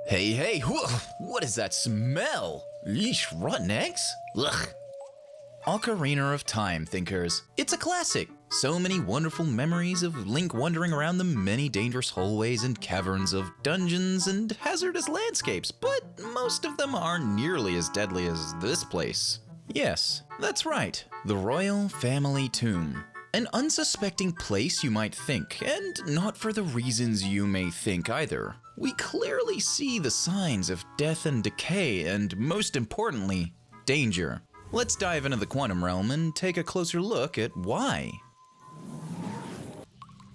Hey, what is that smell? Yeesh, rotten eggs? Ugh. Ocarina of Time, thinkers. It's a classic. So many wonderful memories of Link wandering around the many dangerous hallways and caverns of dungeons and hazardous landscapes, but most of them aren't nearly as deadly as this place. Yes, that's right, the Royal Family Tomb. An unsuspecting place, you might think, and not for the reasons you may think either. We clearly see the signs of death and decay, and most importantly, danger. Let's dive into the quantum realm and take a closer look at why.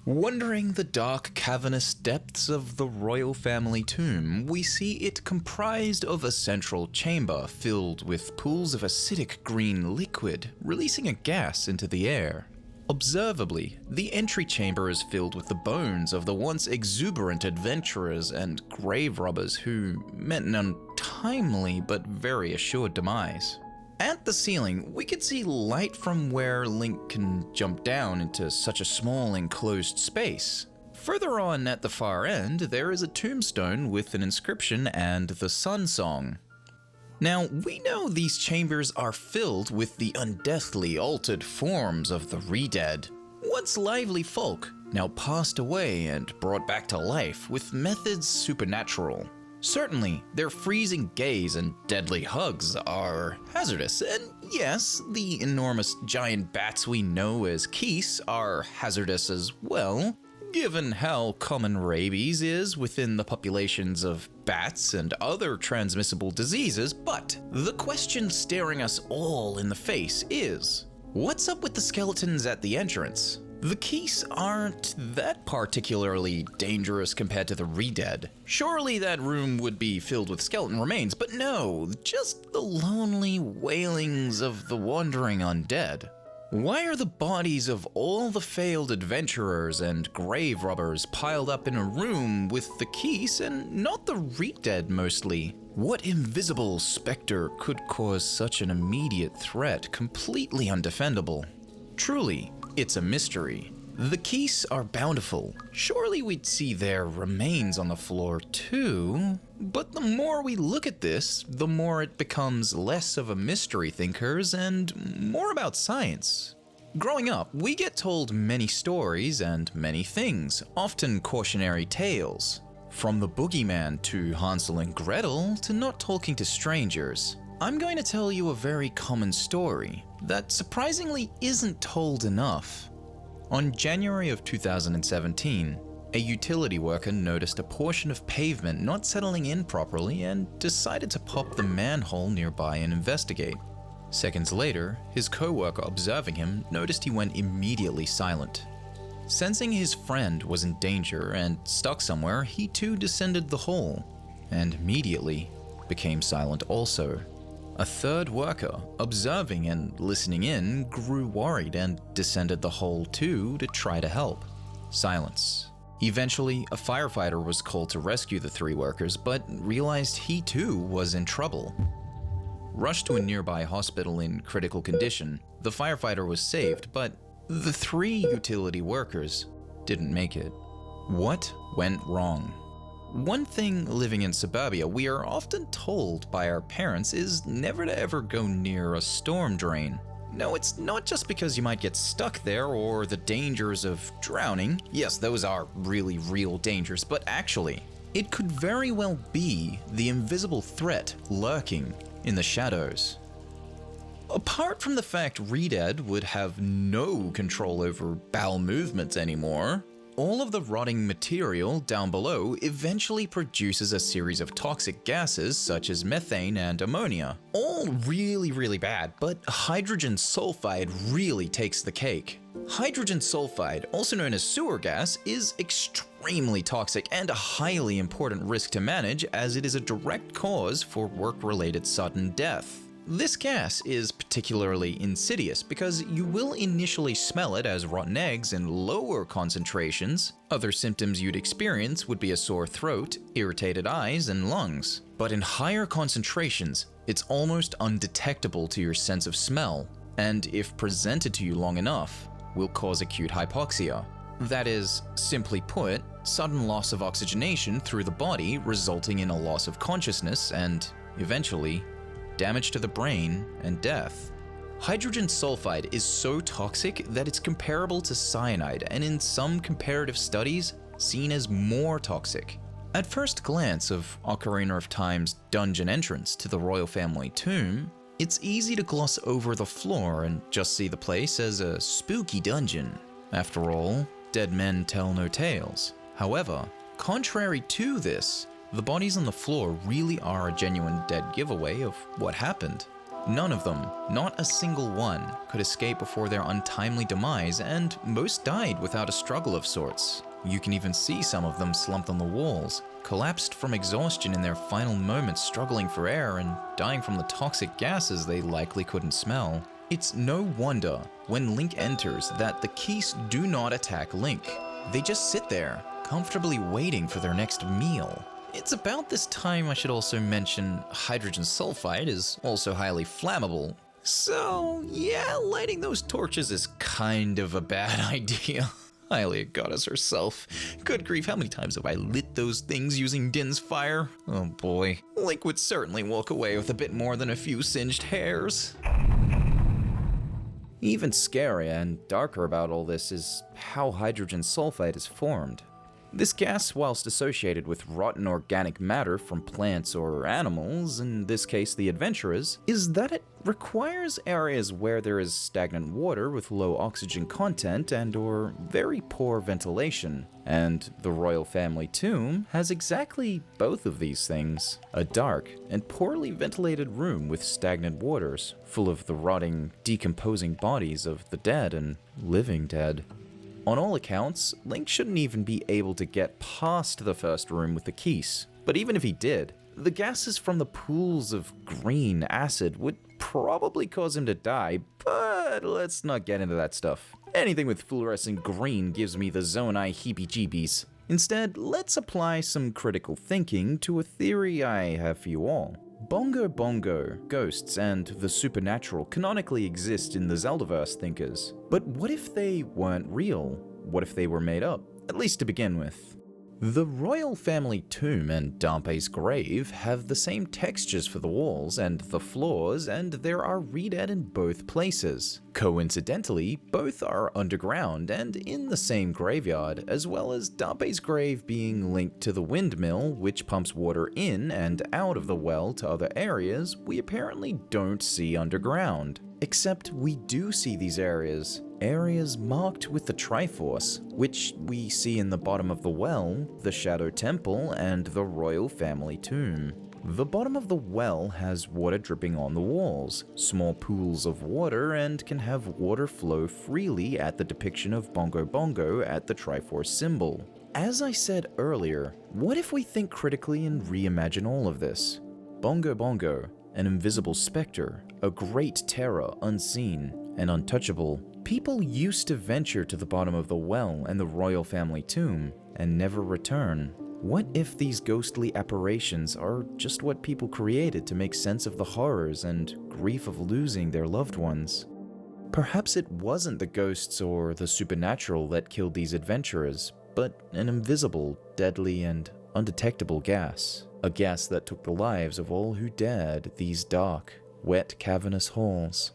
Wandering the dark, cavernous depths of the Royal Family Tomb, we see it comprised of a central chamber filled with pools of acidic green liquid, releasing a gas into the air. Observably, the entry chamber is filled with the bones of the once exuberant adventurers and grave robbers who met an untimely but very assured demise. At the ceiling, we could see light from where Link can jump down into such a small enclosed space. Further on at the far end, there is a tombstone with an inscription and the Sun Song. Now, we know these chambers are filled with the undeathly altered forms of the re-dead. Once lively folk, now passed away and brought back to life with methods supernatural. Certainly, their freezing gaze and deadly hugs are hazardous, and yes, the enormous giant bats we know as Keese are hazardous as well, given how common rabies is within the populations of bats and other transmissible diseases. But the question staring us all in the face is, what's up with the skeletons at the entrance? The Keese aren't that particularly dangerous compared to the re-dead. Surely that room would be filled with skeleton remains, but no, just the lonely wailings of the wandering undead. Why are the bodies of all the failed adventurers and grave robbers piled up in a room with the Keese and not the re-dead mostly? What invisible specter could cause such an immediate threat completely undefendable? Truly, it's a mystery. The Keese are bountiful. Surely we'd see their remains on the floor too. But the more we look at this, the more it becomes less of a mystery, thinkers, and more about science. Growing up, we get told many stories and many things, often cautionary tales. From the boogeyman to Hansel and Gretel to not talking to strangers. I'm going to tell you a very common story that surprisingly isn't told enough. On January of 2017, a utility worker noticed a portion of pavement not settling in properly and decided to pop the manhole nearby and investigate. Seconds later, his co-worker observing him noticed he went immediately silent. Sensing his friend was in danger and stuck somewhere, he too descended the hole and immediately became silent also. A third worker, observing and listening in, grew worried and descended the hole too to try to help. Silence. Eventually, a firefighter was called to rescue the three workers, but realized he too was in trouble. Rushed to a nearby hospital in critical condition, the firefighter was saved, but the three utility workers didn't make it. What went wrong? One thing living in suburbia we are often told by our parents is never to ever go near a storm drain. No, it's not just because you might get stuck there or the dangers of drowning. Yes, those are really real dangers, but actually, it could very well be the invisible threat lurking in the shadows. Apart from the fact re-dead would have no control over bowel movements anymore, all of the rotting material down below eventually produces a series of toxic gases such as methane and ammonia. All really bad, but hydrogen sulfide really takes the cake. Hydrogen sulfide, also known as sewer gas, is extremely toxic and a highly important risk to manage as it is a direct cause for work-related sudden death. This gas is particularly insidious because you will initially smell it as rotten eggs in lower concentrations. Other symptoms you'd experience would be a sore throat, irritated eyes, and lungs. But in higher concentrations, it's almost undetectable to your sense of smell, and if presented to you long enough, will cause acute hypoxia. That is, simply put, sudden loss of oxygenation through the body, resulting in a loss of consciousness and, eventually, damage to the brain and death. Hydrogen sulfide is so toxic that it's comparable to cyanide, and in some comparative studies, seen as more toxic. At first glance of Ocarina of Time's dungeon entrance to the royal family tomb, it's easy to gloss over the floor and just see the place as a spooky dungeon. After all, dead men tell no tales. However, contrary to this, the bodies on the floor really are a genuine dead giveaway of what happened. None of them, not a single one, could escape before their untimely demise, and most died without a struggle of sorts. You can even see some of them slumped on the walls, collapsed from exhaustion in their final moments, struggling for air and dying from the toxic gases they likely couldn't smell. It's no wonder, when Link enters, that the Keys do not attack Link. They just sit there, comfortably waiting for their next meal. It's about this time I should also mention hydrogen sulfide is also highly flammable. So yeah, lighting those torches is kind of a bad idea. Hylia goddess herself. Good grief, how many times have I lit those things using Din's fire? Oh boy. Link would certainly walk away with a bit more than a few singed hairs. Even scarier and darker about all this is how hydrogen sulfide is formed. This gas, whilst associated with rotten organic matter from plants or animals, in this case the adventurers, is that it requires areas where there is stagnant water with low oxygen content and or very poor ventilation. And the royal family tomb has exactly both of these things. A dark and poorly ventilated room with stagnant waters, full of the rotting, decomposing bodies of the dead and living dead. On all accounts, Link shouldn't even be able to get past the first room with the keys. But even if he did, the gases from the pools of green acid would probably cause him to die, but let's not get into that stuff. Anything with fluorescent green gives me the Zonai heebie-jeebies. Instead, let's apply some critical thinking to a theory I have for you all. Bongo Bongo, ghosts, and the supernatural canonically exist in the Zeldaverse thinkers. But what if they weren't real? What if they were made up? At least to begin with. The royal family tomb and Dampe's grave have the same textures for the walls and the floors, and there are redead in both places. Coincidentally, both are underground and in the same graveyard, as well as Dampe's grave being linked to the windmill, which pumps water in and out of the well to other areas we apparently don't see underground. Except we do see these areas marked with the Triforce, which we see in the bottom of the well, the Shadow Temple, and the royal family tomb. The bottom of the well has water dripping on the walls, small pools of water, and can have water flow freely at the depiction of Bongo Bongo at the Triforce symbol. As I said earlier, what if we think critically and reimagine all of this? Bongo Bongo, an invisible specter, a great terror unseen and untouchable. People used to venture to the bottom of the well and the royal family tomb and never return. What if these ghostly apparitions are just what people created to make sense of the horrors and grief of losing their loved ones? Perhaps it wasn't the ghosts or the supernatural that killed these adventurers, but an invisible, deadly, and undetectable gas. A gas that took the lives of all who dared these dark, wet, cavernous halls.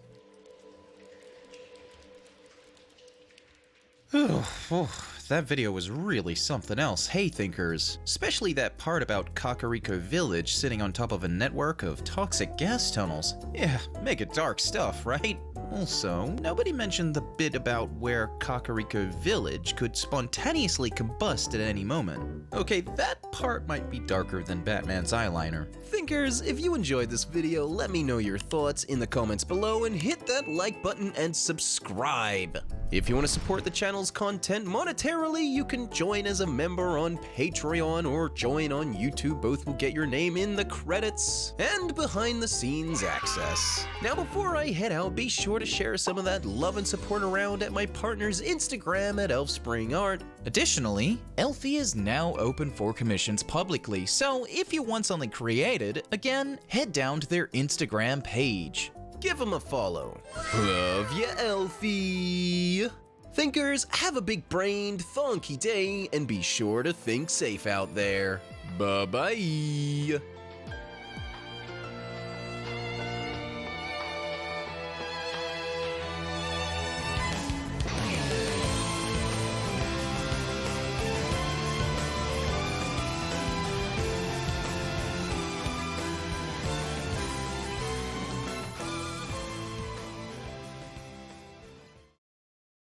That video was really something else, hey thinkers. Especially that part about Kakariko Village sitting on top of a network of toxic gas tunnels. Yeah, mega dark stuff, right? Also, nobody mentioned the bit about where Kakariko Village could spontaneously combust at any moment. Okay, that part might be darker than Batman's eyeliner. Thinkers, if you enjoyed this video, let me know your thoughts in the comments below and hit that like button and subscribe. If you want to support the channel's content monetarily, you can join as a member on Patreon or join on YouTube. Both will get your name in the credits and behind the scenes access. Now before I head out, be sure to share some of that love and support around at my partner's Instagram at ElfspringArt. Additionally, Elfie is now open for commissions publicly, so if you want something created, again, head down to their Instagram page. Give them a follow. Love ya, Elfie! Thinkers, have a big-brained, thonky day, and be sure to think safe out there. Bye-bye!